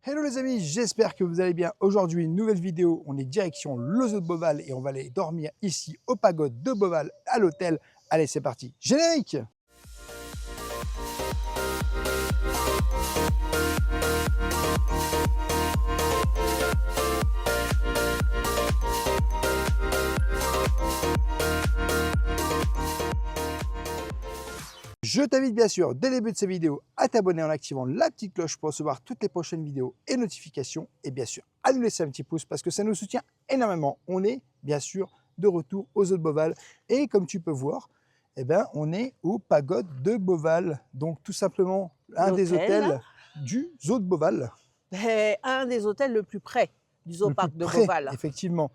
Hello les amis, j'espère que vous allez bien. Aujourd'hui, une nouvelle vidéo. On est direction le zoo de Beauval et on va aller dormir ici au pagode de Beauval à l'hôtel. Allez, c'est parti. Générique! Je t'invite bien sûr, dès le début de cette vidéo, à t'abonner en activant la petite cloche pour recevoir toutes les prochaines vidéos et notifications. Et bien sûr, à nous laisser un petit pouce parce que ça nous soutient énormément. On est bien sûr de retour au zoo de Beauval. Et comme tu peux voir, eh ben, on est au pagode de Beauval. Donc tout simplement un des hôtels du zoo de Beauval. Un des hôtels le plus près du zoo parc de Près, Beauval. effectivement.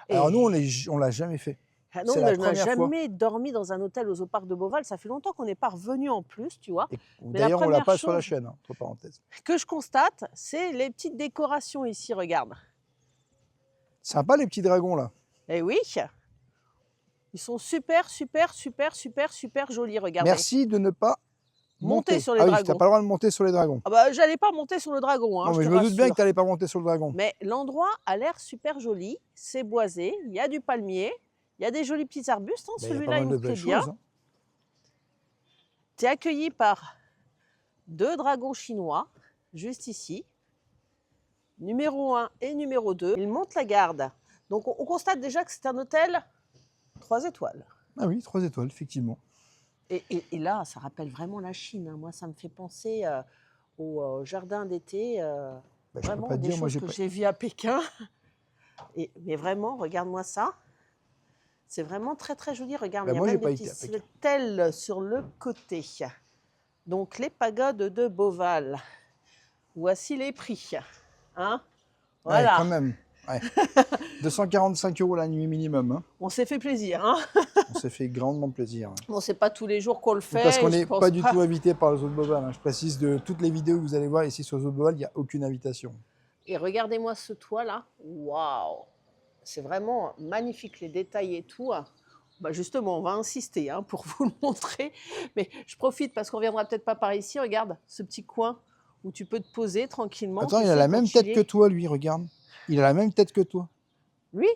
Alors nous, on l'a jamais fait. Ah non, on n'a jamais dormi dans un hôtel au zoo parc de Beauval. Ça fait longtemps qu'on n'est pas revenu en plus, tu vois. D'ailleurs, on ne l'a pas sur la chaîne, entre parenthèses. Que je constate, c'est les petites décorations ici, regarde. Sympa les petits dragons là. Eh oui, ils sont super jolis, regardez. Merci de ne pas monter sur les dragons. Oui, tu n'as pas le droit de monter sur les dragons. Ah bah, j'allais pas monter sur le dragon. Hein, non, mais je me doute bien que tu n'allais pas monter sur le dragon. Mais l'endroit a l'air super joli, c'est boisé, il y a du palmier. Il y a des jolis petits arbustes, hein. Celui-là il me plaît bien. Hein. Tu es accueilli par 2 dragons chinois, juste ici. Numéro 1 et numéro 2. Ils montent la garde. Donc on constate déjà que c'est un hôtel 3 étoiles. Ah oui, 3 étoiles, effectivement. Et là, ça rappelle vraiment la Chine. Hein. Moi, ça me fait penser au jardin d'été. Vraiment, des choses que j'ai vues à Pékin. Mais vraiment, regarde-moi ça. C'est vraiment très joli. Regarde, il y a même des petits stèles sur le côté. Donc, les pagodes de Beauval. Voici les prix. Hein, voilà. Ouais, quand même. Ouais. 245 € la nuit minimum. Hein. On s'est fait plaisir. Hein. On s'est fait grandement plaisir. Bon, c'est pas tous les jours qu'on le fait. Parce qu'on n'est pas du tout invité par le zoo de Beauval. Hein. Je précise, de toutes les vidéos que vous allez voir ici sur le zoo de Beauval, il n'y a aucune invitation. Et regardez-moi ce toit là. Waouh! C'est vraiment magnifique, les détails et tout. Bah justement, on va insister hein, pour vous le montrer. Mais je profite parce qu'on ne viendra peut-être pas par ici. Regarde ce petit coin où tu peux te poser tranquillement. Attends, il a la même tête que toi, lui, regarde. Il a la même tête que toi. Lui?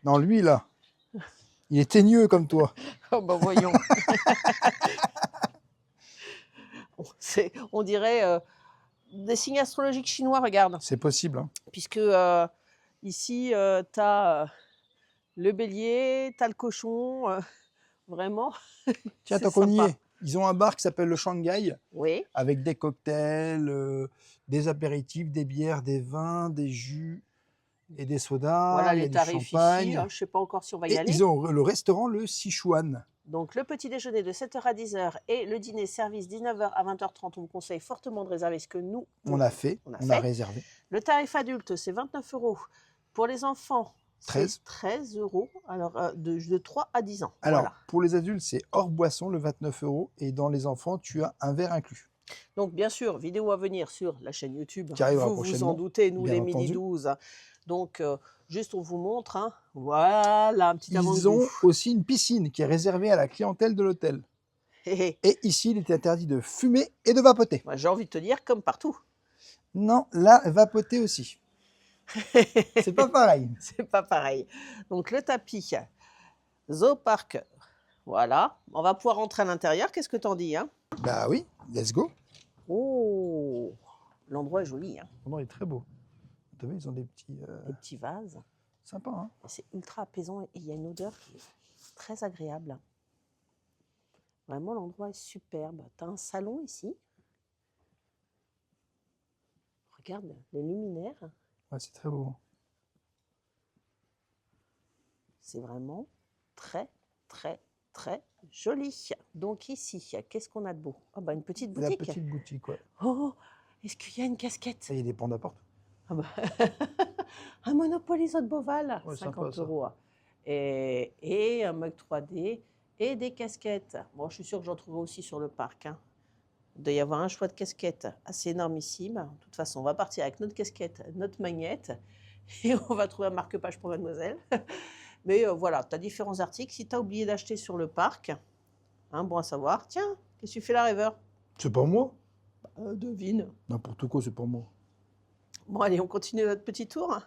Non, lui, là. Il est teigneux comme toi. Oh, bah voyons. On dirait des signes astrologiques chinois, regarde. C'est possible. Hein. Puisque ici, tu as le bélier, tu as le cochon, vraiment. Tiens, tant qu'on y est, ils ont un bar qui s'appelle le Shanghai, oui. Avec des cocktails, des apéritifs, des bières, des vins, des jus et des sodas. Voilà il y a les tarifs ici, hein, je ne sais pas encore si on va y aller. Ils ont le restaurant le Sichuan. Donc le petit déjeuner de 7h à 10h et le dîner service 19h à 20h30. On vous conseille fortement de réserver ce que nous, on a réservé. Le tarif adulte, c'est 29 €. Pour les enfants, 13 €. Alors de 3 à 10 ans. Alors, voilà. Pour les adultes, c'est hors boisson, le 29 €. Et dans les enfants, tu as un verre inclus. Donc, bien sûr, vidéo à venir sur la chaîne YouTube. Qui arrivera prochainement. Vous en doutez, nous, les mini-12. Donc, juste, on vous montre. Hein. Voilà, un petit avant-goût. Ils ont aussi une piscine qui est réservée à la clientèle de l'hôtel. Et ici, il est interdit de fumer et de vapoter. J'ai envie de te dire, comme partout. Non, là, vapoter aussi. C'est pas pareil. C'est pas pareil. Donc, le tapis, Zoo Park. Voilà. On va pouvoir rentrer à l'intérieur. Qu'est-ce que t'en dis hein? Bah oui, let's go. Oh, l'endroit est joli. Hein. L'endroit est très beau. Tu vois, ils ont des petits vases. Sympa, hein. C'est ultra apaisant et il y a une odeur qui est très agréable. Vraiment, l'endroit est superbe. Tu as un salon ici. Regarde les luminaires. Ouais, c'est très beau. C'est vraiment très joli. Donc ici, qu'est-ce qu'on a de beau? Oh, bah, une petite boutique. La petite boutique, ouais. Oh, est-ce qu'il y a une casquette? Il y a des pandas partout. Ah bah. Un Monopoly Zoo de Beauval, ouais, 50 sympa, €. Et un mug 3D et des casquettes. Bon, je suis sûre que j'en trouverai aussi sur le parc. Hein. Il doit y avoir un choix de casquettes assez énormissime. De toute façon, on va partir avec notre casquette, notre magnette, et on va trouver un marque-page pour mademoiselle. Mais voilà, tu as différents articles. Si tu as oublié d'acheter sur le parc, hein, bon à savoir. Tiens, qu'est-ce que tu fais là, rêveur? C'est pas moi. Devine. N'importe quoi, c'est pas moi. Bon, allez, on continue notre petit tour.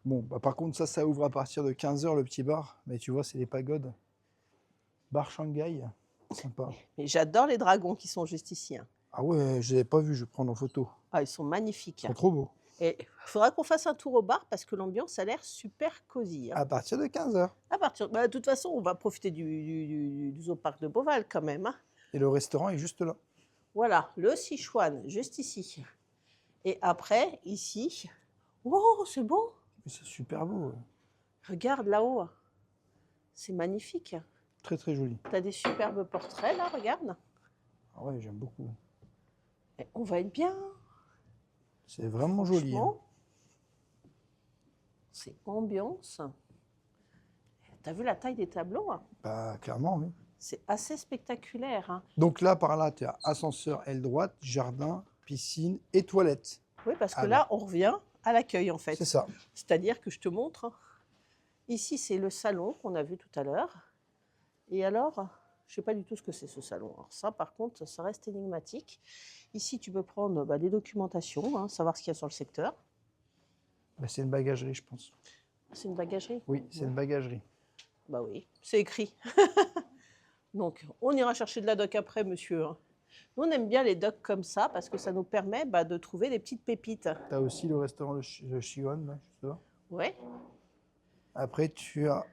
Bon, bah, par contre, ça ouvre à partir de 15 h le petit bar. Mais tu vois, c'est les pagodes. Bar Shanghai, sympa. Et j'adore les dragons qui sont juste ici. Hein. Ah ouais, je ne les ai pas vus, je vais prendre en photo. Ah, ils sont magnifiques. Ils sont trop beaux. Et il faudra qu'on fasse un tour au bar parce que l'ambiance a l'air super cosy. Hein. À partir de 15 h. De toute façon, on va profiter du zoo-parc de Beauval quand même. Hein. Et le restaurant est juste là. Voilà, le Sichuan, juste ici. Et après, ici, oh, c'est beau. C'est super beau. Regarde là-haut. C'est magnifique. Très, très joli. Tu as des superbes portraits là, regarde. Ah ouais, j'aime beaucoup. Et on va être bien. C'est vraiment joli. Hein. C'est ambiance. T'as vu la taille des tableaux? Hein? Bah, clairement, oui. C'est assez spectaculaire. Hein. Donc là, par là, tu as ascenseur aile droite, jardin, piscine et toilette. Oui, parce que là, on revient à l'accueil, en fait. C'est ça. C'est-à-dire que je te montre. Hein. Ici, c'est le salon qu'on a vu tout à l'heure. Et alors, je ne sais pas du tout ce que c'est ce salon. Alors ça, par contre, ça reste énigmatique. Ici, tu peux prendre des documentations, hein, savoir ce qu'il y a sur le secteur. Bah, c'est une bagagerie, je pense. C'est une bagagerie? Oui, c'est une bagagerie. Bah oui, c'est écrit. Donc, on ira chercher de la doc après, monsieur. Nous, on aime bien les docs comme ça parce que ça nous permet de trouver des petites pépites. Tu as aussi le restaurant de Chiwan, là, juste là. Oui. Après, tu as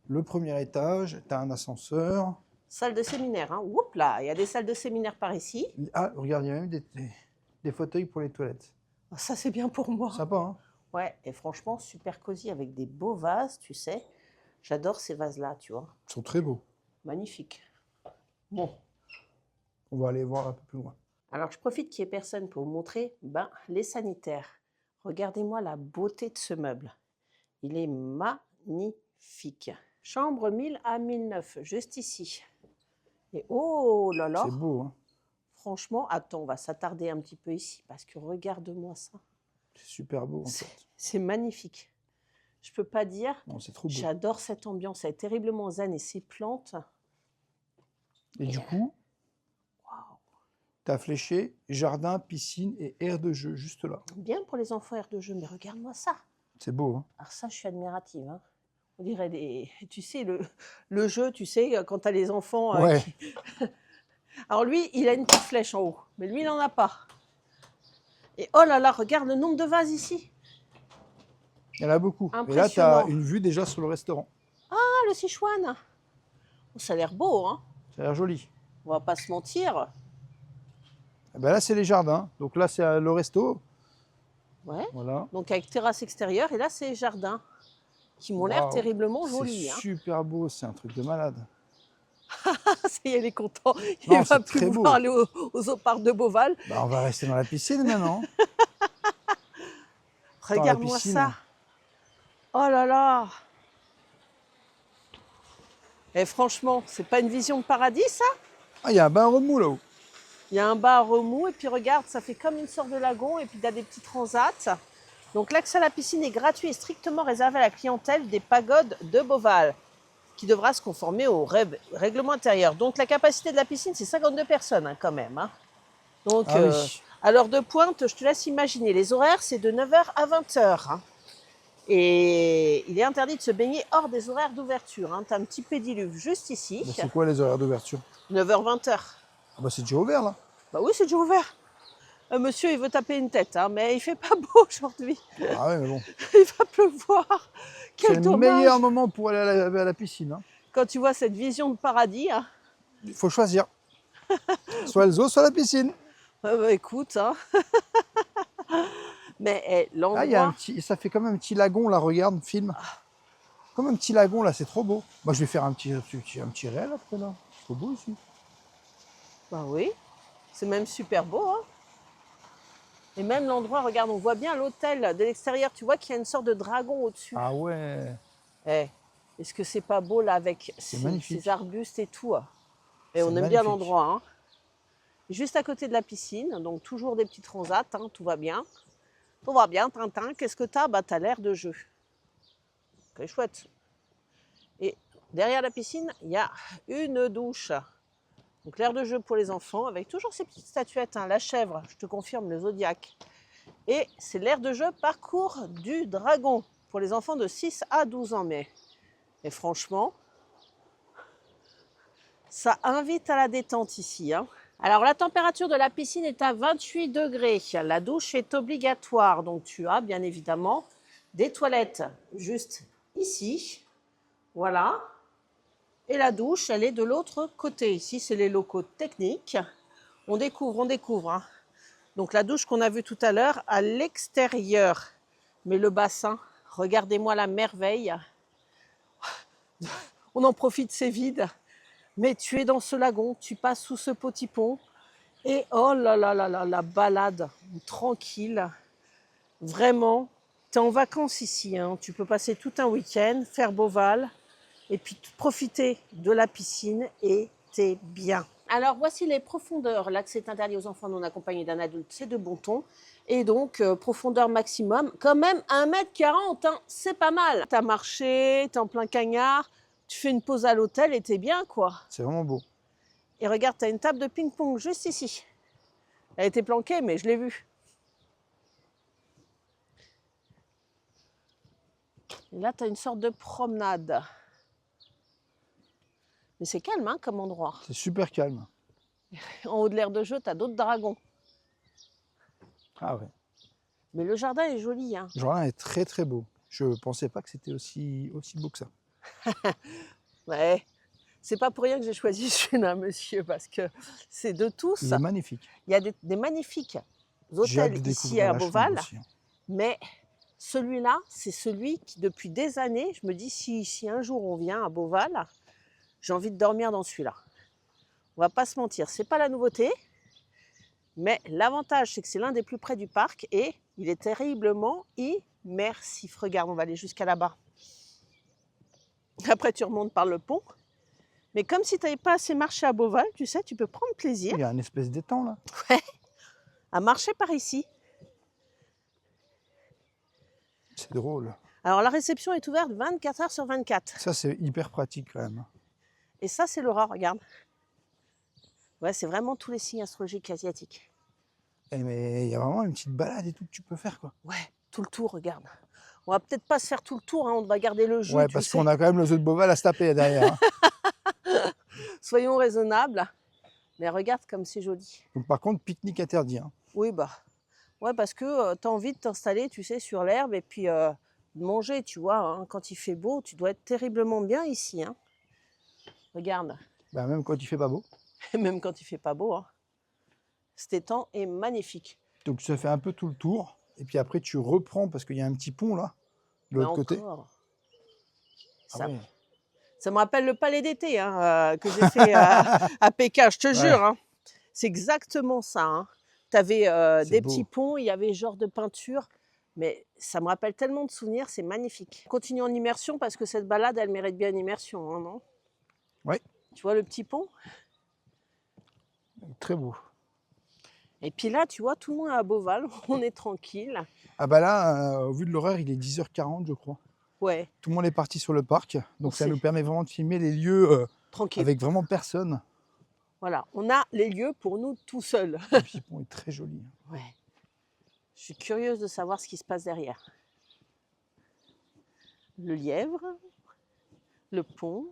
le premier étage, tu as un ascenseur. Salle de séminaire, hein. Oups là, il y a des salles de séminaire par ici. Ah, regarde, il y a même des fauteuils pour les toilettes. Ça, c'est bien pour moi. Sympa, hein? Ouais, et franchement, super cosy avec des beaux vases, tu sais. J'adore ces vases-là, tu vois. Ils sont très beaux. Magnifique. Bon. On va aller voir un peu plus loin. Alors, je profite qu'il n'y ait personne pour vous montrer les sanitaires. Regardez-moi la beauté de ce meuble. Il est magnifique. Chambre 1000 à 1009, juste ici. Et oh là là. C'est beau, hein? Franchement, attends, on va s'attarder un petit peu ici parce que regarde-moi ça. C'est super beau, en fait. C'est magnifique. Je peux pas dire. Non, c'est trop beau. J'adore cette ambiance. Elle est terriblement zen et ces plantes. Et du coup, tu as fléché jardin, piscine et aire de jeu, juste là. Bien pour les enfants, aire de jeu, mais regarde-moi ça. C'est beau, hein? Alors ça, je suis admirative. Hein. On dirait des... Tu sais, le jeu, tu sais, quand tu as les enfants... Ouais. Alors lui, il a une petite flèche en haut, mais lui, il n'en a pas. Et oh là là, regarde le nombre de vases ici. Il y en a beaucoup. Et là, tu as une vue déjà sur le restaurant. Ah, le Sichuan. Oh, ça a l'air beau, hein? Ça a l'air joli. On va pas se mentir. Et ben là, c'est les jardins. Donc là, c'est le resto. Ouais. Voilà. Donc avec terrasse extérieure. Et là, c'est les jardins qui m'ont l'air terriblement jolis. C'est super beau. C'est un truc de malade. Ça y est, il est content. Il va plus vouloir aller au zoo-parc de Beauval. Bah, on va rester dans la piscine maintenant. Regarde-moi ça. Oh là là. Et franchement, c'est pas une vision de paradis, ça? Ah, il y a un bain à remous là-haut. Il y a un bain à remous et puis regarde, ça fait comme une sorte de lagon et puis il y a des petits transats. Donc l'accès à la piscine est gratuit et strictement réservé à la clientèle des pagodes de Beauval, qui devra se conformer au règlement intérieur. Donc la capacité de la piscine, c'est 52 personnes quand même. Hein. Donc oui. À l'heure de pointe, je te laisse imaginer. Les horaires, c'est de 9 h à 20 h. Hein. Et il est interdit de se baigner hors des horaires d'ouverture. Hein. Tu as un petit pédiluve juste ici. C'est quoi les horaires d'ouverture? 9 h, 20 h. Ah bah c'est déjà ouvert là. Bah oui, c'est déjà ouvert. Monsieur, il veut taper une tête, hein, mais il fait pas beau aujourd'hui. Ah ouais, mais bon. Il va pleuvoir. C'est le meilleur moment pour aller à la piscine. Hein. Quand tu vois cette vision de paradis. Hein. Il faut choisir. Soit le zoo, soit la piscine. Bah, écoute, hein. Mais l'endroit... ça fait comme un petit lagon là, regarde, film. Comme un petit lagon là, c'est trop beau. Moi je vais faire un petit réel après là. C'est trop beau ici. Bah oui, c'est même super beau. Hein. Et même l'endroit, regarde, on voit bien l'hôtel de l'extérieur. Tu vois qu'il y a une sorte de dragon au-dessus. Ah ouais. Est-ce que c'est pas beau là avec ces arbustes et tout? Et on aime bien l'endroit. Hein. Juste à côté de la piscine, donc toujours des petits transats, hein, tout va bien. Tout va bien, Tintin. Qu'est-ce que tu as? Bah, tu as l'air de jeu. C'est chouette. Et derrière la piscine, il y a une douche. Donc l'aire de jeu pour les enfants, avec toujours ces petites statuettes, hein, la chèvre, je te confirme, le zodiaque. Et c'est l'aire de jeu parcours du dragon, pour les enfants de 6 à 12 ans. Mais franchement, ça invite à la détente ici, hein. Alors la température de la piscine est à 28 degrés. La douche est obligatoire, donc tu as bien évidemment des toilettes juste ici. Voilà. Et la douche, elle est de l'autre côté. Ici, c'est les locaux techniques. On découvre, hein. Donc la douche qu'on a vue tout à l'heure à l'extérieur. Mais le bassin, regardez-moi la merveille. On en profite, c'est vide. Mais tu es dans ce lagon, tu passes sous ce petit pont. Et oh là là là là, la balade tranquille. Vraiment, tu es en vacances ici, hein. Tu peux passer tout un week-end, faire Beauval. Et puis profiter de la piscine et t'es bien. Alors voici les profondeurs. L'accès est interdit aux enfants non accompagnés d'un adulte, c'est de bon ton. Et donc profondeur maximum, quand même 1,40 m, hein, c'est pas mal. T'as marché, t'es en plein cagnard, tu fais une pause à l'hôtel et t'es bien quoi. C'est vraiment beau. Et regarde, t'as une table de ping-pong juste ici. Elle était planquée mais je l'ai vue. Et là t'as une sorte de promenade. Mais c'est calme hein, comme endroit. C'est super calme. En haut de l'aire de jeu, tu as d'autres dragons. Ah ouais. Mais le jardin est joli. Hein. Le jardin est très très beau. Je ne pensais pas que c'était aussi beau que ça. Ouais. C'est pas pour rien que j'ai choisi celui-là, monsieur, parce que c'est de tous. Il est magnifique. Il y a des magnifiques hôtels ici à Beauval. Aussi, hein. Mais celui-là, c'est celui qui, depuis des années, je me dis, si un jour on vient à Beauval, j'ai envie de dormir dans celui-là. On va pas se mentir, c'est pas la nouveauté, mais l'avantage, c'est que c'est l'un des plus près du parc et il est terriblement immersif. Regarde, on va aller jusqu'à là-bas. Après, tu remontes par le pont. Mais comme si tu n'avais pas assez marché à Beauval, tu sais, tu peux prendre plaisir. Il y a un espèce d'étang là. Ouais, à marcher par ici. C'est drôle. Alors, la réception est ouverte 24 heures sur 24. Ça, c'est hyper pratique quand même. Et ça, c'est l'aura, regarde. Ouais, c'est vraiment tous les signes astrologiques asiatiques. Mais il y a vraiment une petite balade et tout que tu peux faire, quoi. Ouais, tout le tour, regarde. On va peut-être pas se faire tout le tour, hein, on va garder le jus. Ouais, parce qu'on a quand même le zoo de Beauval à se taper derrière. Hein. Soyons raisonnables. Mais regarde comme c'est joli. Donc, par contre, pique-nique interdit. Hein. Oui, bah. Ouais, parce que tu as envie de t'installer, tu sais, sur l'herbe et puis de manger, tu vois. Hein, quand il fait beau, tu dois être terriblement bien ici. Hein. Regarde. Bah, même quand il fait pas beau. Même quand il fait pas beau. Hein. Cet étang est magnifique. Donc, ça fait un peu tout le tour. Et puis après, tu reprends parce qu'il y a un petit pont là, de l'autre côté. Ça, ouais. Ça me rappelle le palais d'été hein, que j'ai fait à Pékin, je te jure. Hein. C'est exactement ça. Hein. Tu avais des petits ponts, il y avait genre de peinture. Mais ça me rappelle tellement de souvenirs, c'est magnifique. Continue en immersion parce que cette balade, elle mérite bien une immersion, hein, non? Oui. Tu vois le petit pont? Très beau. Et puis là, tu vois, tout le monde est à Beauval, on est tranquille. Ah bah là, au vu de l'horaire, il est 10h40, je crois. Ouais. Tout le monde est parti sur le parc, donc ça nous permet vraiment de filmer les lieux avec vraiment personne. Voilà, on a les lieux pour nous tout seuls. Le petit pont est très joli. Ouais. Je suis curieuse de savoir ce qui se passe derrière. Le lièvre, le pont.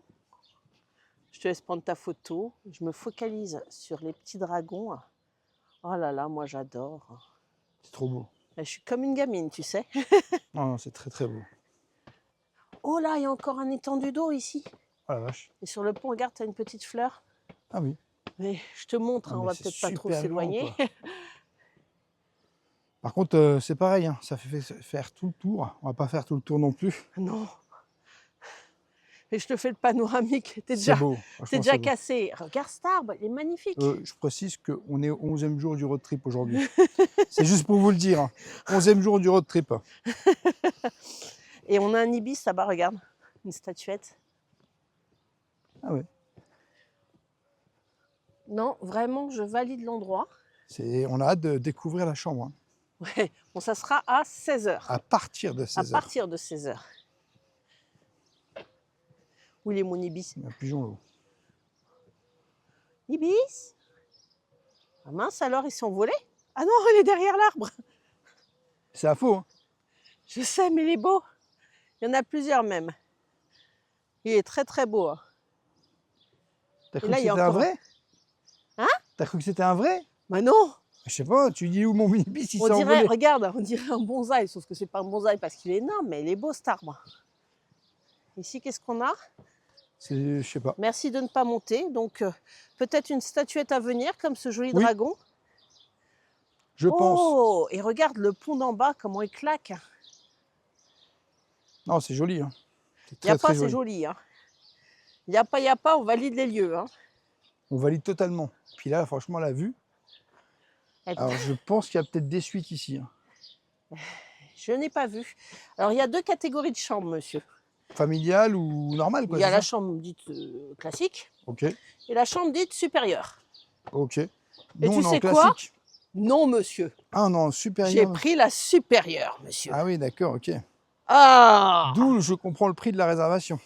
Je te laisse prendre ta photo. Je me focalise sur les petits dragons. Oh là là, moi j'adore. C'est trop beau. Je suis comme une gamine, tu sais. Non, c'est très très beau. Oh là, il y a encore un étendu d'eau ici. Oh la vache. Et sur le pont, regarde, tu as une petite fleur. Ah oui. Mais je te montre, hein, on va peut-être pas trop s'éloigner. Par contre, c'est pareil, hein, ça fait faire tout le tour. On va pas faire tout le tour non plus. Non. Et je te fais le panoramique. T'es déjà cassé. Regarde cet arbre, il est magnifique. Je précise qu'on est au 11e jour du road trip aujourd'hui. C'est juste pour vous le dire. Hein. 11e jour du road trip. Et on a un ibis là-bas, regarde. Une statuette. Ah ouais. Non, vraiment, je valide l'endroit. On a hâte de découvrir la chambre. Hein. Ouais, bon, ça sera à 16h. À partir de 16h. À partir de 16h. Où il est mon ibis? Il y a un pigeon là-haut. Ibis? Ah mince, alors ils sont volés? Ah non, il est derrière l'arbre. C'est à faux. Hein. Je sais, mais il est beau. Il y en a plusieurs même. Il est très très beau. Hein. T'as cru que c'était un vrai? Hein? T'as cru que c'était un vrai? Bah non. Je sais pas, tu dis où mon ibis il s'est On dirait, envolé. regarde, on dirait un bonsaï, sauf que c'est pas un bonsaï parce qu'il est énorme, mais il est beau cet arbre. Ici, qu'est-ce qu'on a? Je sais pas. Merci de ne pas monter. Donc, peut-être une statuette à venir, comme ce joli dragon. Je pense. Oh, et regarde le pont d'en bas, comment il claque. Non, c'est joli. Hein. Il n'y a pas, c'est joli. Hein. Il n'y a pas, on valide les lieux. Hein. On valide totalement. Puis là, franchement, la vue. Alors, je pense qu'il y a peut-être des suites ici. Hein. Je n'ai pas vu. Alors, il y a deux catégories de chambres, monsieur. Familiale ou normale, quoi. Il y a la chambre dite classique. Ok. Et la chambre dite supérieure. Ok. Et nous, tu sais quoi? Non, monsieur. Ah non, supérieure. J'ai pris la supérieure, monsieur. Ah oui, d'accord, ok. Ah! D'où je comprends le prix de la réservation.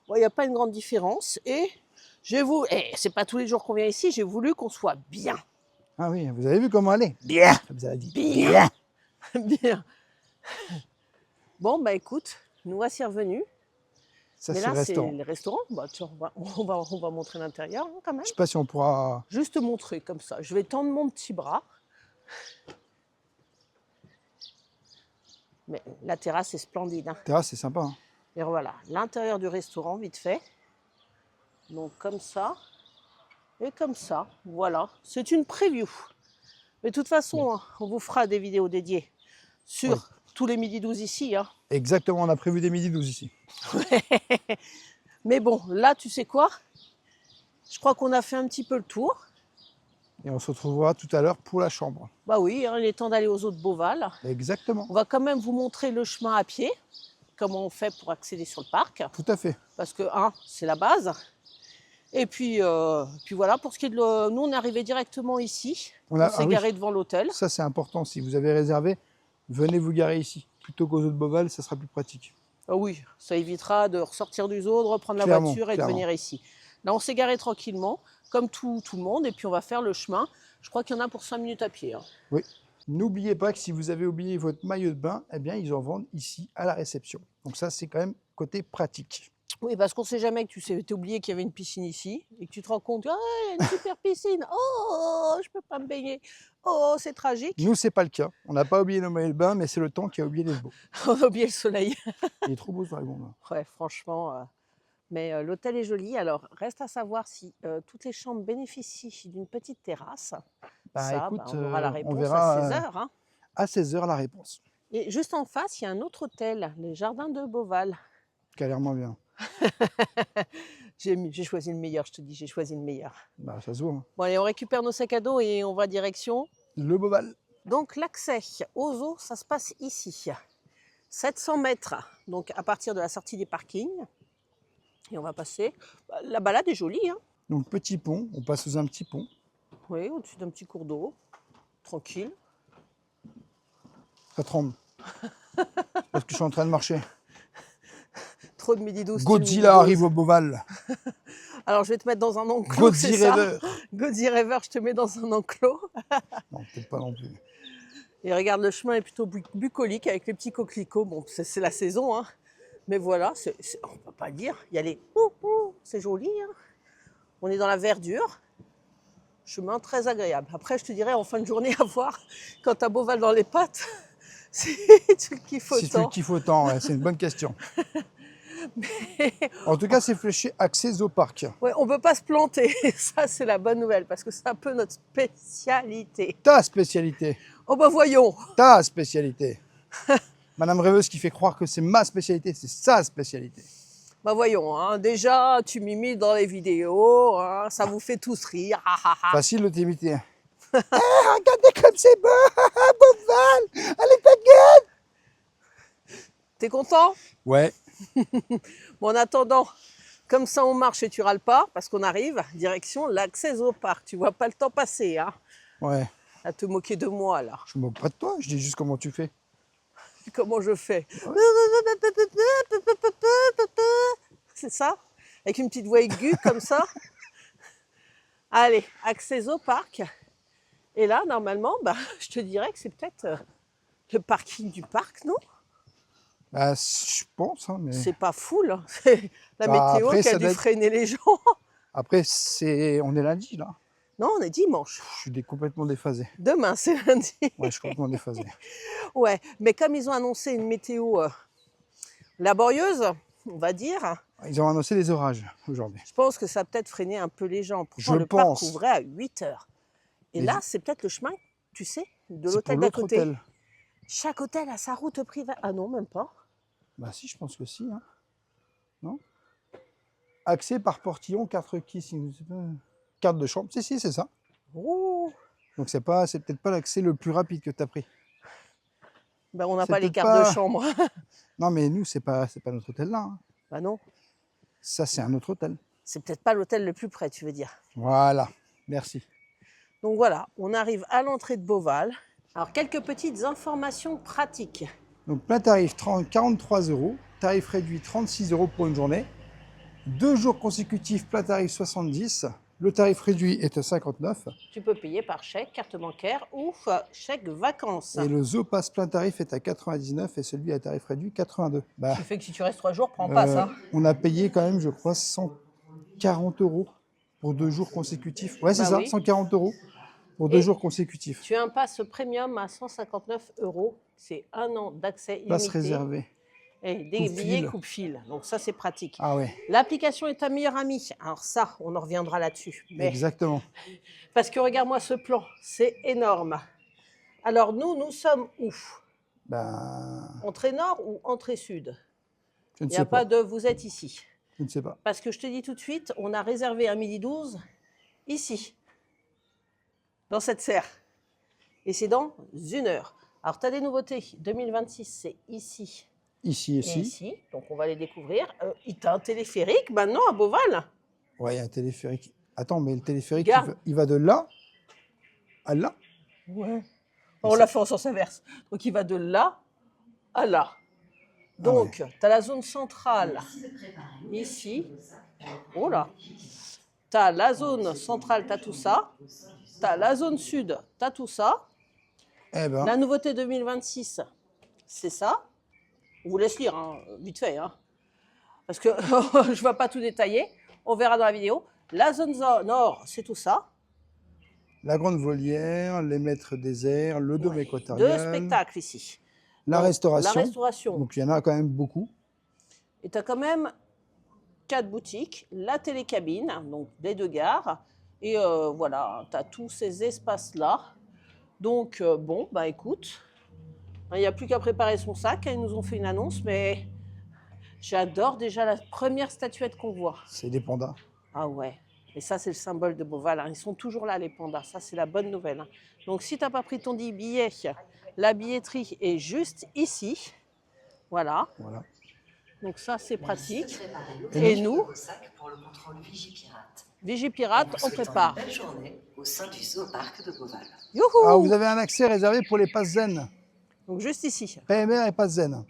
Bon, il n'y a pas une grande différence. Et c'est pas tous les jours qu'on vient ici, j'ai voulu qu'on soit bien. Ah oui, vous avez vu comment elle est? Bien. Comme ça, elle dit. Bien. Bien. Bon, bah écoute, nous voici revenus. Ça, mais c'est là, le restaurant. c'est le restaurant. Bah, tiens, on va montrer l'intérieur hein, quand même. Je sais pas si on pourra... Juste montrer comme ça. Je vais tendre mon petit bras. Mais la terrasse est splendide. Hein. La terrasse, c'est sympa. Hein. Et voilà, l'intérieur du restaurant, vite fait. Donc comme ça. Et comme ça. Voilà. C'est une preview. Mais de toute façon, on vous fera des vidéos dédiées sur tous les midi 12 ici. Hein. Exactement, on a prévu des midi 12 ici. Mais bon, là, tu sais quoi? Je crois qu'on a fait un petit peu le tour. Et on se retrouvera tout à l'heure pour la chambre. Bah oui, hein, il est temps d'aller aux eaux de Beauval. Exactement. On va quand même vous montrer le chemin à pied, comment on fait pour accéder sur le parc. Tout à fait. Parce que, c'est la base. Et puis voilà, pour ce qui est de... Nous, on est arrivé directement ici. On s'est garé devant l'hôtel. Ça, c'est important. Si vous avez réservé, venez vous garer ici. Plutôt qu'aux eaux de Beauval, ça sera plus pratique. Ah oui, ça évitera de ressortir du zoo, de reprendre la voiture et de venir ici. Là, on s'est garé tranquillement, comme tout le monde, et puis on va faire le chemin. Je crois qu'il y en a pour 5 minutes à pied. Hein. Oui. N'oubliez pas que si vous avez oublié votre maillot de bain, eh bien, ils en vendent ici à la réception. Donc ça, c'est quand même côté pratique. Oui, parce qu'on ne sait jamais que tu t'es oublié qu'il y avait une piscine ici et que tu te rends compte, ah, il y a une super piscine, oh, je ne peux pas me baigner, oh, c'est tragique. Nous, ce n'est pas le cas. On n'a pas oublié nos maillots de bain, mais c'est le temps qui a oublié les beaux. On a oublié le soleil. Il est trop beau ce dragon là. Ouais, franchement. Mais l'hôtel est joli. Alors, reste à savoir si toutes les chambres bénéficient d'une petite terrasse. Ça, écoute, on aura la réponse verra, à 16h. Hein. À 16h, la réponse. Et juste en face, il y a un autre hôtel, les Jardins de Beauval. Qui a l'air moins bien. J'ai choisi le meilleur, je te dis, j'ai choisi le meilleur. Bah, ça se voit. Hein. Bon, allez, on récupère nos sacs à dos et on va direction le Beauval. Donc, l'accès aux eaux, ça se passe ici. 700 mètres, donc à partir de la sortie des parkings. Et on va passer. La balade est jolie. Hein. Donc, petit pont, on passe sous un petit pont. Oui, au-dessus d'un petit cours d'eau. Tranquille. Ça tremble. Parce que je suis en train de marcher. Trop de midi 12. Godzilla arrive au Beauval. Alors, je vais te mettre dans un enclos. Godzilla River. Godzilla River, je te mets dans un enclos. Non, peut-être pas non plus. Et regarde, le chemin est plutôt bucolique avec les petits coquelicots. Bon, c'est la saison, hein. Mais voilà, on ne peut pas dire. Il y a les c'est joli. Hein. On est dans la verdure. Chemin très agréable. Après, je te dirais en fin de journée à voir, quand tu as Beauval dans les pattes, si tu le kiffes autant. Si tu le kiffes autant, ouais, c'est une bonne question. En tout cas, c'est fléché accès au parc. Ouais, on ne peut pas se planter. Ça, c'est la bonne nouvelle parce que c'est un peu notre spécialité. Ta spécialité. Oh bah voyons. Ta spécialité. Madame Rêveuse qui fait croire que c'est ma spécialité, c'est sa spécialité. Bah voyons, hein. Déjà, tu m'imites dans les vidéos, hein. Ça vous fait tous rire. Facile de t'imiter. Regardez comme c'est beau, Beauval, allez ta gueule. T'es content? Ouais. Bon, en attendant, comme ça on marche et tu râles pas, parce qu'on arrive, direction l'accès au parc. Tu vois pas le temps passer, hein. Ouais. À te moquer de moi, là. Je me moque pas de toi, je dis juste comment tu fais. Comment je fais? Ouais. C'est ça? Avec une petite voix aiguë, comme ça? Allez, accès au parc. Et là, normalement, bah, je te dirais que c'est peut-être le parking du parc, non? Bah, je pense, hein, mais... C'est pas full. Hein. C'est la météo après, qui a dû freiner les gens. Après, on est lundi, là. Non, on est dimanche. Je suis complètement déphasé. Demain, c'est lundi. Ouais, je suis complètement déphasé. Ouais, mais comme ils ont annoncé une météo laborieuse, on va dire... Ils ont annoncé les orages aujourd'hui. Je pense que ça a peut-être freiné un peu les gens. Pourtant, le parc ouvrait à 8 h. Et là, c'est peut-être le chemin, tu sais, de l'hôtel d'à côté. Hôtel. Chaque hôtel a sa route privée. Ah non, même pas. Bah si, je pense que si. Hein. Non? Accès par portillon, carte requise, carte de chambre. Si, c'est ça. Oh. Donc c'est peut-être pas l'accès le plus rapide que tu as pris. Ben, on n'a pas les cartes de chambre. Non, mais nous, c'est pas notre hôtel là. Hein. Bah non. Ça, c'est un autre hôtel. C'est peut-être pas l'hôtel le plus près, tu veux dire. Voilà, merci. Donc voilà, on arrive à l'entrée de Beauval. Alors, quelques petites informations pratiques. Donc, plein tarif 43 €, tarif réduit 36 € pour une journée. 2 jours consécutifs, plein tarif 70. Le tarif réduit est à 59. Tu peux payer par chèque, carte bancaire ou chèque vacances. Et le Zoo Pass plein tarif est à 99 et celui à tarif réduit 82. Bah, ce qui fait que si tu restes 3 jours, prends pas ça. On a payé quand même, je crois, 140 € pour 2 jours consécutifs. Ouais, c'est ça, oui. 140 € pour 2 jours consécutifs. Tu as un pass premium à 159 €. C'est 1 an d'accès illimité. Passe réservé. Et des billets coupe-fil. Donc ça, c'est pratique. Ah ouais. L'application est ta meilleure amie. Alors ça, on en reviendra là-dessus. Exactement. Parce que regarde-moi ce plan, c'est énorme. Alors nous sommes où? Entrée nord ou entrée sud? Je ne sais pas. Il n'y a pas de vous êtes ici. Je ne sais pas. Parce que je te dis tout de suite, on a réservé à 12h ici, dans cette serre. Et c'est dans 1 heure. Alors tu as des nouveautés. 2026, c'est ici. Ici et ici. Donc on va les découvrir. Il y a un téléphérique maintenant à Beauval. Ouais, il y a un téléphérique. Attends, mais le téléphérique, il va de là à là? Ouais. On l'a fait en sens inverse. Donc il va de là à là. Donc, tu as la zone centrale ici. Oh là. Tu as la zone centrale, tu as tout ça. Tu as la zone sud, tu as tout ça. Eh ben. La nouveauté 2026, c'est ça. On vous laisse lire, hein, vite fait. Hein. Parce que je ne vais pas tout détailler. On verra dans la vidéo. La zone nord, c'est tout ça. La grande volière, les maîtres des airs, le dôme équatorial. 2 spectacles ici. La restauration. La restauration. Donc il y en a quand même beaucoup. Et tu as quand même 4 boutiques. La télécabine, donc les 2 gares. Et voilà, tu as tous ces espaces-là. Donc bon, bah écoute, il n'y a plus qu'à préparer son sac. Ils nous ont fait une annonce, mais j'adore déjà la première statuette qu'on voit. C'est des pandas. Ah ouais. Et ça, c'est le symbole de Beauval. Hein. Ils sont toujours là, les pandas. Ça, c'est la bonne nouvelle. Hein. Donc, si tu n'as pas pris ton billet, la billetterie est juste ici. Voilà. Donc, ça, c'est pratique. Et nous, Vigipirate, on prépare. Belle journée au sein du Zoo Parc de Beauval. Youhou! Alors, vous avez un accès réservé pour les passes zen. Donc, juste ici. PMR et passes zen.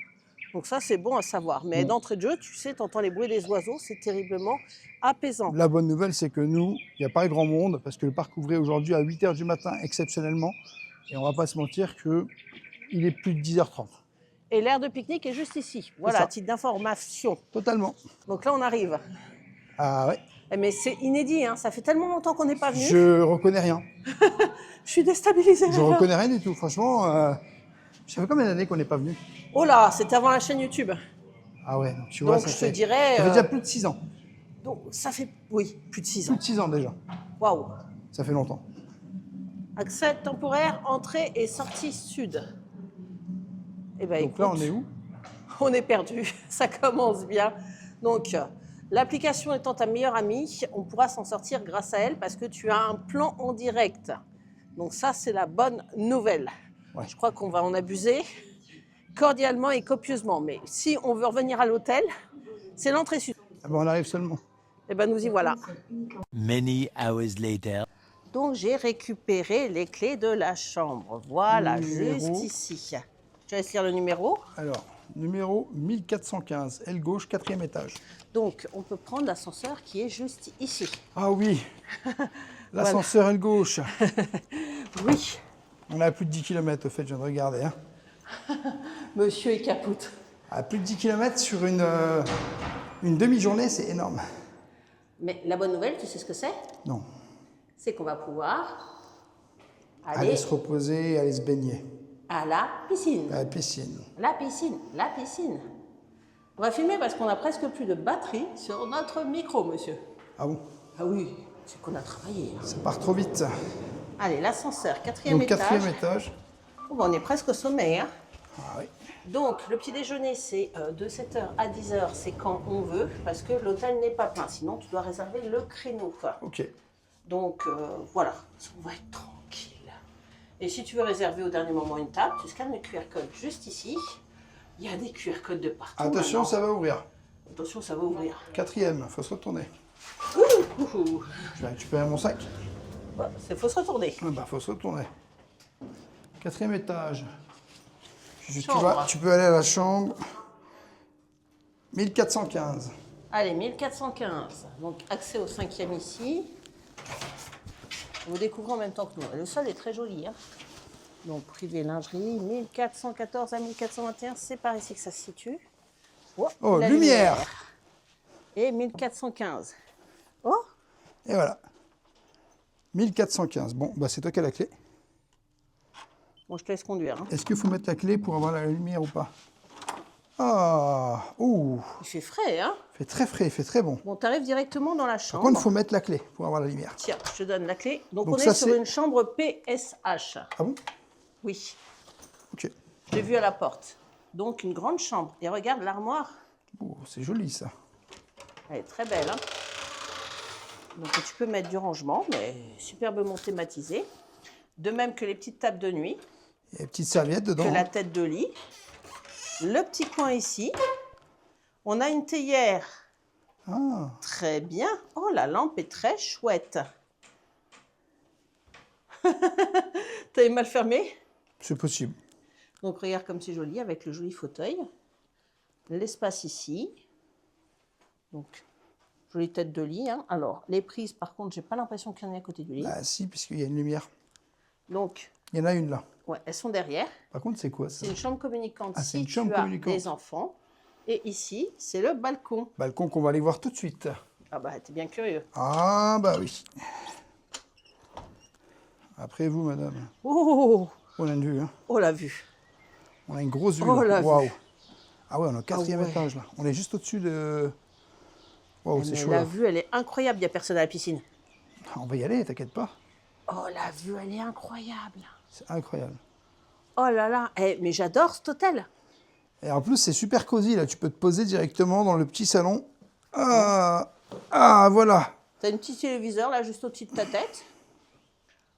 Donc ça, c'est bon à savoir. Mais d'entrée de jeu, tu sais, tu entends les bruits des oiseaux, c'est terriblement apaisant. La bonne nouvelle, c'est que nous, il n'y a pas grand monde, parce que le parc ouvrait aujourd'hui à 8 h du matin, exceptionnellement. Et on ne va pas se mentir qu'il est plus de 10 h 30. Et l'aire de pique-nique est juste ici. Voilà, titre d'information. Totalement. Donc là, on arrive. Ah ouais. Mais c'est inédit, hein. Ça fait tellement longtemps qu'on n'est pas venu. Je reconnais rien. Je suis déstabilisée. Je reconnais rien du tout, franchement. Ça fait combien d'années qu'on n'est pas venu? Oh là, c'était avant la chaîne YouTube. Ah ouais, tu vois, donc je te dirais... Ça fait déjà plus de 6 ans. Donc ça fait, oui, plus de 6 ans. Plus de 6 ans déjà. Waouh. Ça fait longtemps. Accès temporaire, entrée et sortie sud. Eh ben, donc écoute, là, on est où? On est perdu, ça commence bien. Donc, l'application étant ta meilleure amie, on pourra s'en sortir grâce à elle parce que tu as un plan en direct. Donc ça, c'est la bonne nouvelle. Ouais. Je crois qu'on va en abuser cordialement et copieusement. Mais si on veut revenir à l'hôtel, c'est l'entrée sud. Ah ben on arrive seulement. Eh bien, nous y voilà. Many hours later. Donc, j'ai récupéré les clés de la chambre. Voilà, juste ici. Je laisse lire le numéro. Alors, numéro 1415, aile gauche, 4e étage. Donc, on peut prendre l'ascenseur qui est juste ici. Ah oui. L'ascenseur à gauche. Oui. On a plus de 10 km au fait, je viens de regarder. Hein. Monsieur est capoute. À plus de 10 km sur une demi-journée, c'est énorme. Mais la bonne nouvelle, tu sais ce que c'est? Non. C'est qu'on va pouvoir aller se reposer, aller se baigner. À la piscine. À la piscine. La piscine, la piscine. On va filmer parce qu'on a presque plus de batterie sur notre micro, monsieur. Ah bon? Ah oui, c'est qu'on a travaillé. Ça part trop vite. Allez, l'ascenseur, 4e étage. 4e étage. Oh, on est presque au sommet. Hein. Ah oui. Donc, le petit déjeuner, c'est de 7h à 10h, c'est quand on veut, parce que l'hôtel n'est pas plein. Sinon, tu dois réserver le créneau. Ok. Donc, voilà, on va être tranquille. Et si tu veux réserver au dernier moment une table, tu scannes le QR code juste ici. Il y a des QR codes de partout. Attention, maintenant. ça va ouvrir. Attention, ça va ouvrir. 4e, faut se retourner. Je vais récupérer mon sac. Il faut se retourner. Ah bah, faut se retourner. 4e étage. Tu peux aller à la chambre. 1415. Allez, 1415. Donc, accès au 5e ici. Vous découvrez en même temps que nous. Le sol est très joli. Hein. Donc, privé lingerie, 1414 à 1421, c'est par ici que ça se situe. Oh, lumière. Et 1415. Oh. Et voilà. 1415. Bon, bah c'est toi qui as la clé. Bon, je te laisse conduire. Hein. Est-ce qu'il faut mettre la clé pour avoir la lumière ou pas? Ah, ouh. Il fait frais, hein? Il fait très frais, il fait très bon. Bon, tu arrives directement dans la Par chambre. contre, il faut mettre la clé pour avoir la lumière. Tiens, je te donne la clé. Donc on ça, est sur une chambre PSH. Ah bon? Oui. Ok. Je l'ai vu à la porte. Donc une grande chambre. Et regarde l'armoire. Oh, c'est joli ça. Elle est très belle. Hein. Donc tu peux mettre du rangement, mais superbement thématisé. De même que les petites tables de nuit. Il y a une petite serviette dedans. Que la tête de lit. Le petit coin ici. On a une théière. Ah. Très bien. Oh, la lampe est très chouette. T'avais mal fermé? C'est possible. Donc regarde comme c'est joli avec le joli fauteuil. L'espace ici. Donc, jolie tête de lit. Hein. Alors, les prises, par contre, j'ai pas l'impression qu'il y en ait à côté du lit. Ah si, puisqu'il y a une lumière. Donc, il y en a une là. Ouais, elles sont derrière. Par contre, c'est quoi ça? C'est une chambre communicante c'est si une chambre tu as communicante. des enfants. Et ici, c'est le balcon. Balcon qu'on va aller voir tout de suite. Ah bah, t'es bien curieux. Ah bah oui. Après vous, madame. Oh, on a une vue. Hein. Oh, la vue. On a une grosse vue. Oh, la Waouh. vue. Ah ouais, on est au 4e étage là. On est juste au-dessus de... Waouh, c'est chaud. La là. vue, elle est incroyable. Il n'y a personne à la piscine. On va y aller, t'inquiète pas. Oh, la vue, elle est incroyable. C'est incroyable. Oh là là. Mais j'adore cet hôtel. Et en plus, c'est super cosy là. Tu peux te poser directement dans le petit salon. Ah, voilà. Tu as une petite téléviseur là, juste au-dessus de ta tête.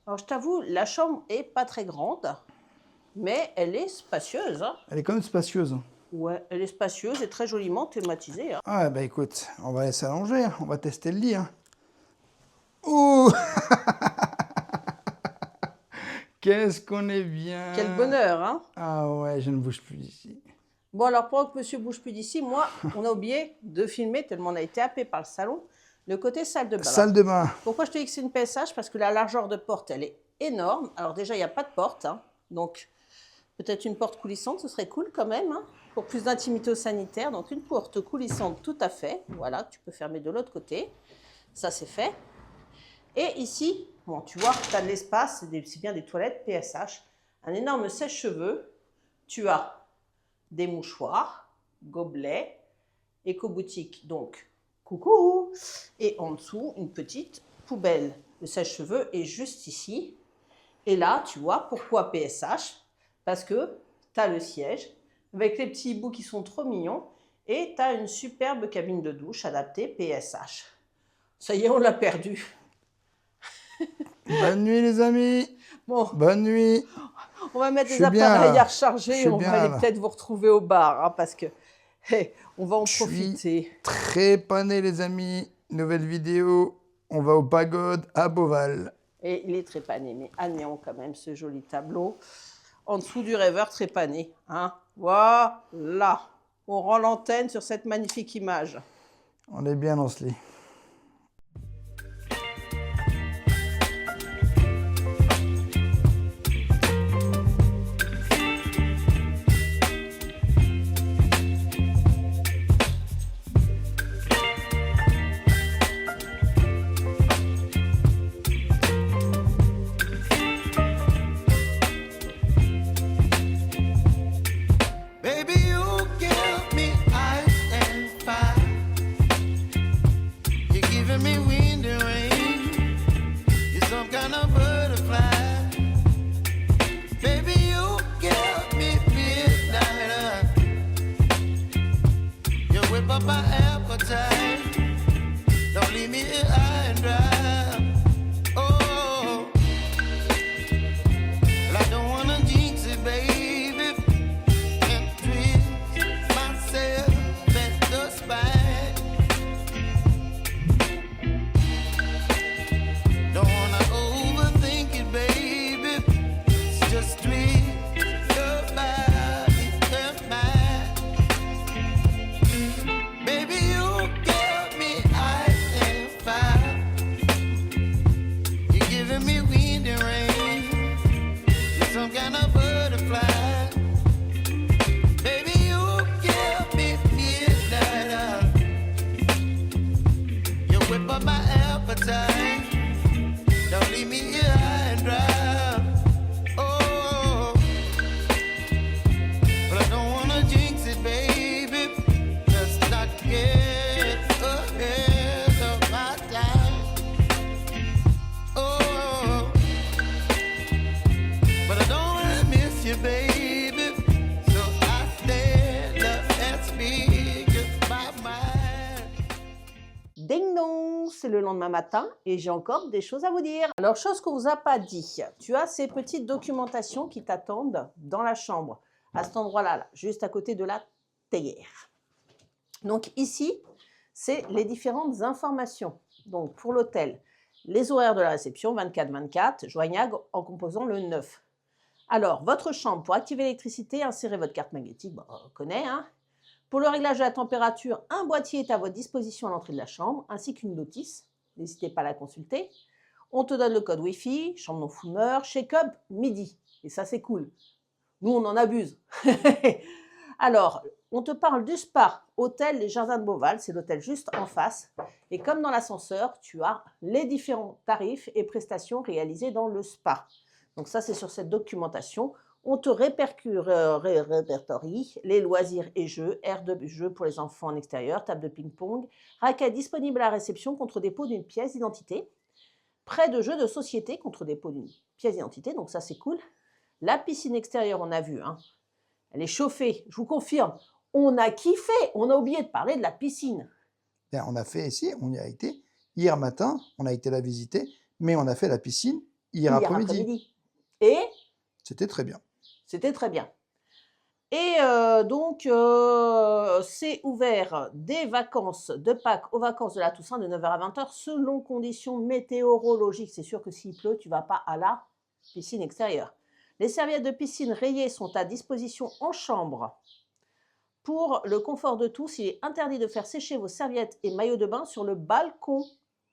Alors, je t'avoue, la chambre est pas très grande, mais elle est spacieuse. Hein. Elle est quand même spacieuse. Ouais, elle est spacieuse et très joliment thématisée. Hein. Ah, bah écoute, on va aller s'allonger. On va tester le lit. Hein. Ouh. Qu'est-ce qu'on est bien. Quel bonheur, hein. Ah ouais, je ne bouge plus d'ici. Bon, alors, pendant que monsieur bouge plus d'ici, moi, on a oublié de filmer, tellement on a été happé par le salon, le côté salle de bain. Salle de bain. Pourquoi je te dis que c'est une PSH? Parce que la largeur de porte, elle est énorme. Alors déjà, il n'y a pas de porte, hein. Donc peut-être une porte coulissante, ce serait cool quand même, hein, pour plus d'intimité au sanitaire. Donc une porte coulissante, tout à fait. Voilà, tu peux fermer de l'autre côté. Ça, c'est fait. Et ici, bon, tu vois, tu as de l'espace, c'est bien des toilettes PSH. Un énorme sèche-cheveux. Tu as des mouchoirs, gobelets, éco-boutique, donc coucou. Et en dessous, une petite poubelle. Le sèche-cheveux est juste ici. Et là, tu vois, pourquoi PSH? Parce que tu as le siège avec les petits bouts qui sont trop mignons et tu as une superbe cabine de douche adaptée PSH. Ça y est, on l'a perdu. Bonne nuit les amis. Bon. Bonne nuit. On va mettre les appareils à recharger et on va aller peut-être vous retrouver au bar hein, parce que on va en profiter. Très pané les amis. Nouvelle vidéo. On va au Pagode à Beauval. Et il est trépané, mais admirons quand même ce joli tableau. En dessous du rêveur trépané. Hein. Voilà. On rend l'antenne sur cette magnifique image. On est bien dans ce lit. le lendemain matin et j'ai encore des choses à vous dire. Alors, chose qu'on ne vous a pas dit, tu as ces petites documentations qui t'attendent dans la chambre, à cet endroit-là, là, juste à côté de la théière. Donc ici, c'est les différentes informations. Donc pour l'hôtel, les horaires de la réception, 24-24, joignable en composant le 9. Alors, votre chambre, pour activer l'électricité, insérez votre carte magnétique, bon, on connaît, hein. Pour le réglage de la température, un boîtier est à votre disposition à l'entrée de la chambre, ainsi qu'une notice. N'hésitez pas à la consulter. On te donne le code Wi-Fi, chambre non-fumeur, shake-up, midi. Et ça, c'est cool. Nous, on en abuse. Alors, on te parle du spa, hôtel Les Jardins de Beauval, c'est l'hôtel juste en face. Et comme dans l'ascenseur, tu as les différents tarifs et prestations réalisées dans le spa. Donc ça, c'est sur cette documentation. On te répertorie les loisirs et jeux, aires de jeu pour les enfants en extérieur, table de ping-pong, raquettes disponibles à la réception contre dépôt d'une pièce d'identité, prêt de jeux de société contre dépôt d'une pièce d'identité, donc ça c'est cool. La piscine extérieure, on a vu, hein, elle est chauffée, je vous confirme. On a kiffé, on a oublié de parler de la piscine. Bien, on a fait ici, on y a été. Hier matin, on a été la visiter, mais on a fait la piscine hier après-midi. Et c'était très bien. C'était très bien. Et donc, c'est ouvert des vacances de Pâques aux vacances de la Toussaint de 9h à 20h selon conditions météorologiques. C'est sûr que s'il pleut, tu ne vas pas à la piscine extérieure. Les serviettes de piscine rayées sont à disposition en chambre. Pour le confort de tous, il est interdit de faire sécher vos serviettes et maillots de bain sur le balcon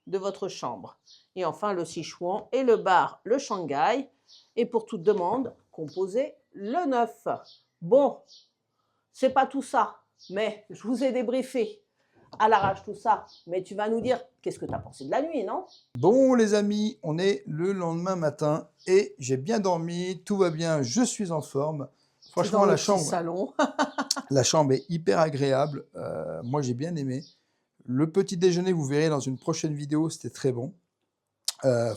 de votre chambre. Et enfin, le Sichuan et le bar Le Shanghai. Et pour toute demande, composez le 9. Bon, c'est pas tout ça, mais je vous ai débriefé à l'arrache tout ça. Mais tu vas nous dire, qu'est-ce que tu as pensé de la nuit, non? Bon, les amis, on est le lendemain matin et j'ai bien dormi, tout va bien, je suis en forme. Franchement, la chambre, salon. la chambre est hyper agréable. Moi, j'ai bien aimé. Le petit déjeuner, vous verrez dans une prochaine vidéo, c'était très bon.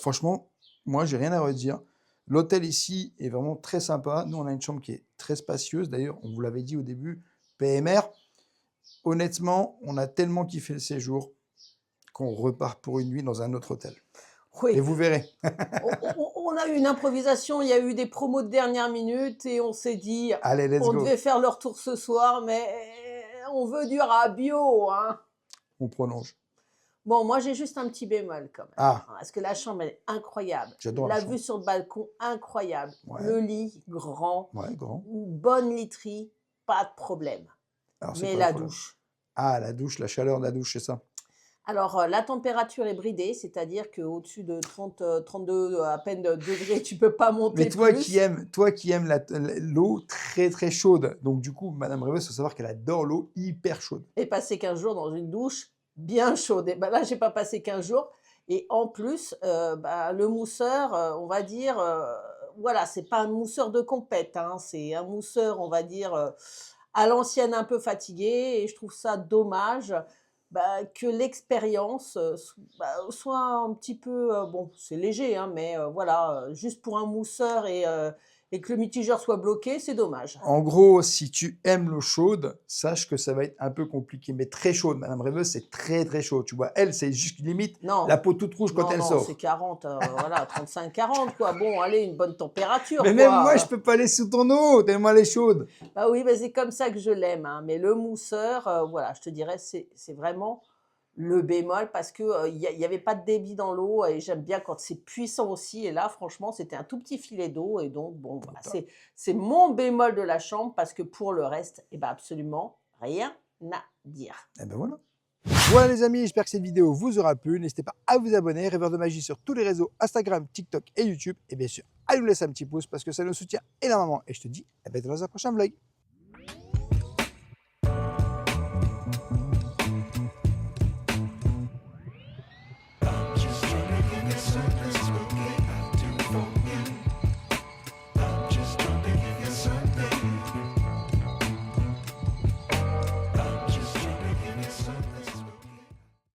Franchement, moi, j'ai rien à redire. L'hôtel ici est vraiment très sympa. Nous, on a une chambre qui est très spacieuse. D'ailleurs, on vous l'avait dit au début, PMR. Honnêtement, on a tellement kiffé le séjour qu'on repart pour une nuit dans un autre hôtel. Oui. Et vous verrez. on a eu une improvisation, il y a eu des promos de dernière minute et on s'est dit, allez, let's go. Devait faire le retour ce soir, mais on veut du rabio. Hein. On prolonge. Bon, moi, j'ai juste un petit bémol quand même. Ah. Parce que la chambre, elle est incroyable. J'adore la chambre. La vue sur le balcon, incroyable. Ouais. Le lit, grand. Ouais, grand. Bonne literie, pas de problème. Alors, mais la douche. Ah, la douche, la chaleur de la douche, c'est ça. Alors, la température est bridée, c'est-à-dire qu'au-dessus de 30, 32 à peine degrés, tu ne peux pas monter. Mais toi plus. qui aimes l'eau très très chaude, donc du coup, Madame Rêveuse, il faut savoir qu'elle adore l'eau hyper chaude. Et passer 15 jours dans une douche bien chaude. Et ben là, je n'ai pas passé 15 jours. Et en plus, le mousseur, on va dire, voilà, ce n'est pas un mousseur de compète, hein, c'est un mousseur, on va dire, à l'ancienne un peu fatigué. Et je trouve ça dommage. Que l'expérience soit un petit peu, bon, c'est léger, hein, mais voilà, juste pour un mousseur et que le mitigeur soit bloqué, c'est dommage. En gros, si tu aimes l'eau chaude, sache que ça va être un peu compliqué, mais très chaude. Madame Rêveuse, c'est très très chaud. Tu vois, elle, c'est juste limite la peau toute rouge quand elle sort. Non, c'est 40, voilà, 35-40, quoi. Bon, allez, une bonne température. Mais quoi. Même moi, je peux pas aller sous ton eau, tellement elle est chaude. Bah oui, c'est comme ça que je l'aime. Hein. Mais le mousseur, voilà, je te dirais, c'est vraiment le bémol parce qu'il n'y avait pas de débit dans l'eau et j'aime bien quand c'est puissant aussi. Et là, franchement, c'était un tout petit filet d'eau. Et donc, bon, voilà, c'est mon bémol de la chambre parce que pour le reste, absolument rien à dire. Et ben voilà. Voilà les amis, j'espère que cette vidéo vous aura plu. N'hésitez pas à vous abonner, Rêveur de Magie sur tous les réseaux, Instagram, TikTok et YouTube. Et bien sûr, à nous laisser un petit pouce parce que ça nous soutient énormément. Et je te dis à bientôt dans un prochain vlog.